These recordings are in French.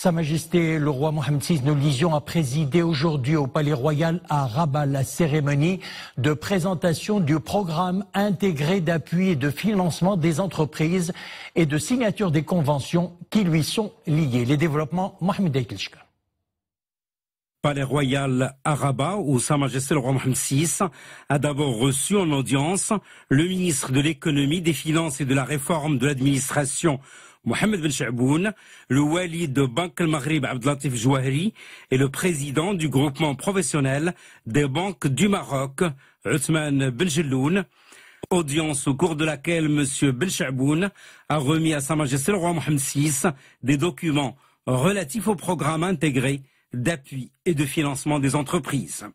Sa Majesté le roi Mohammed VI, nous le disions, a présidé aujourd'hui au Palais Royal à Rabat la cérémonie de présentation du programme intégré d'appui et de financement des entreprises et de signature des conventions qui lui sont liées. Les développements, Mohamed Aïkilchka. Palais Royal à Rabat, où Sa Majesté le roi Mohammed VI a d'abord reçu en audience le ministre de l'économie, des finances et de la réforme de l'administration, Mohamed Ben Chaboun, le wali de Banque al-Maghrib Abdelatif Jouahri et le président du groupement professionnel des banques du Maroc, Othman Ben Jelloun. Audience au cours de laquelle M. Ben Chaboun a remis à Sa Majesté le roi Mohammed VI des documents relatifs au programme intégré d'appui et de financement des entreprises.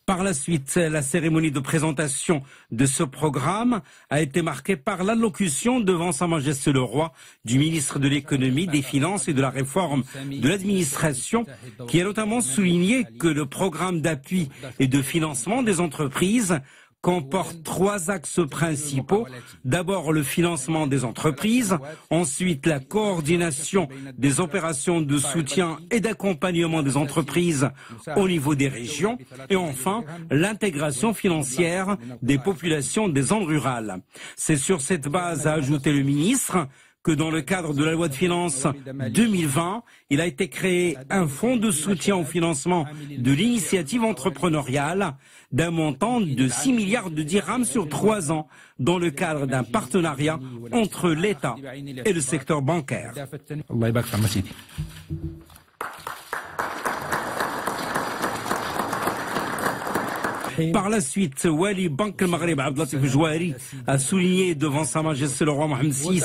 Par la suite, la cérémonie de présentation de ce programme a été marquée par l'allocution devant Sa Majesté le Roi du ministre de l'économie, des finances et de la réforme de l'administration, qui a notamment souligné que le programme d'appui et de financement des entreprises comporte 3 axes principaux. D'abord, le financement des entreprises, ensuite la coordination des opérations de soutien et d'accompagnement des entreprises au niveau des régions, et enfin, l'intégration financière des populations des zones rurales. C'est sur cette base, a ajouté le ministre, que dans le cadre de la loi de finances 2020, il a été créé un fonds de soutien au financement de l'initiative entrepreneuriale d'un montant de 6 milliards de dirhams sur 3 ans dans le cadre d'un partenariat entre l'État et le secteur bancaire. Par la suite, Wali Banque al-Maghrib Abdelatif Jouahri a souligné devant Sa Majesté le roi Mohammed VI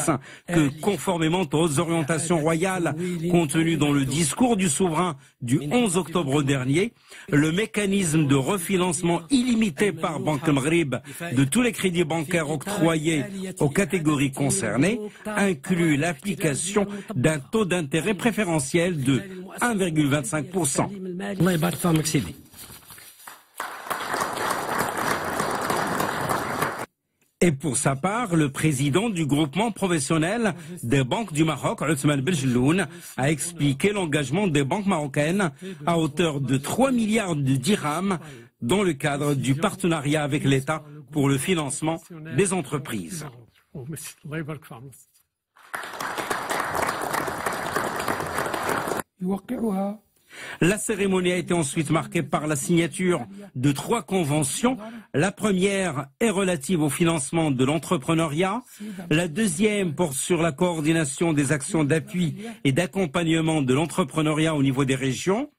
que, conformément aux orientations royales contenues dans le discours du souverain du 11 octobre dernier, le mécanisme de refinancement illimité par Banque al-Maghrib de tous les crédits bancaires octroyés aux catégories concernées inclut l'application d'un taux d'intérêt préférentiel de 1,25%. Et pour sa part, le président du groupement professionnel des banques du Maroc, Othman Ben Jelloun, a expliqué l'engagement des banques marocaines à hauteur de 3 milliards de dirhams dans le cadre du partenariat avec l'État pour le financement des entreprises. La cérémonie a été ensuite marquée par la signature de 3 conventions. La première est relative au financement de l'entrepreneuriat. La deuxième porte sur la coordination des actions d'appui et d'accompagnement de l'entrepreneuriat au niveau des régions.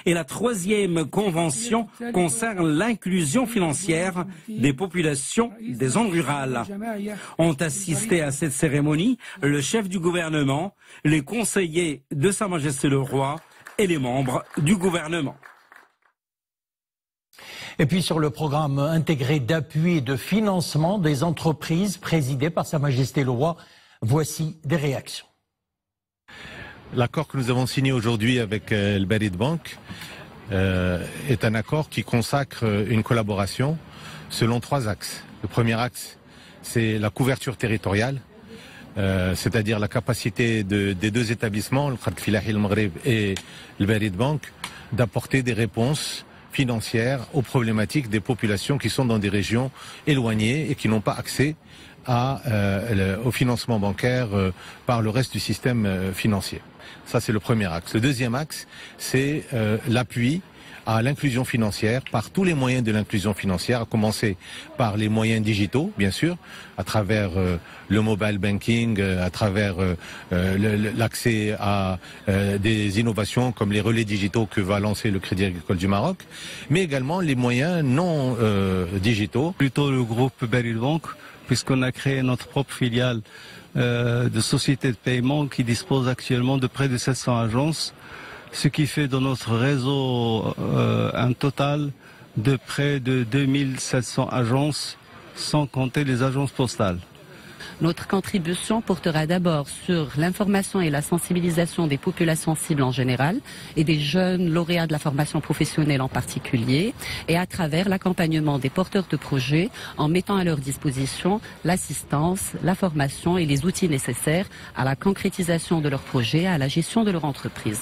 Et la troisième convention concerne l'inclusion financière des populations des zones rurales. Ont assisté à cette cérémonie le chef du gouvernement, les conseillers de Sa Majesté le Roi et les membres du gouvernement. Et puis sur le programme intégré d'appui et de financement des entreprises présidé par Sa Majesté le Roi, voici des réactions. L'accord que nous avons signé aujourd'hui avec le Barid Bank est un accord qui consacre une collaboration selon 3 axes. Le premier axe, c'est la couverture territoriale, c'est-à-dire la capacité des 2 établissements, le Khad Filahi al-Maghrib et le Barid Bank, d'apporter des réponses financières aux problématiques des populations qui sont dans des régions éloignées et qui n'ont pas accès au financement bancaire par le reste du système financier. Ça, c'est le premier axe. Le deuxième axe, c'est l'appui à l'inclusion financière par tous les moyens de l'inclusion financière, à commencer par les moyens digitaux, bien sûr, à travers le mobile banking, à travers l'accès à des innovations comme les relais digitaux que va lancer le Crédit Agricole du Maroc, mais également les moyens non digitaux. Plutôt le groupe Barid Bank, puisqu'on a créé notre propre filiale de société de paiement qui dispose actuellement de près de 700 agences, ce qui fait dans notre réseau un total de près de 2700 agences, sans compter les agences postales. Notre contribution portera d'abord sur l'information et la sensibilisation des populations cibles en général et des jeunes lauréats de la formation professionnelle en particulier, et à travers l'accompagnement des porteurs de projets en mettant à leur disposition l'assistance, la formation et les outils nécessaires à la concrétisation de leurs projets, à la gestion de leur entreprise.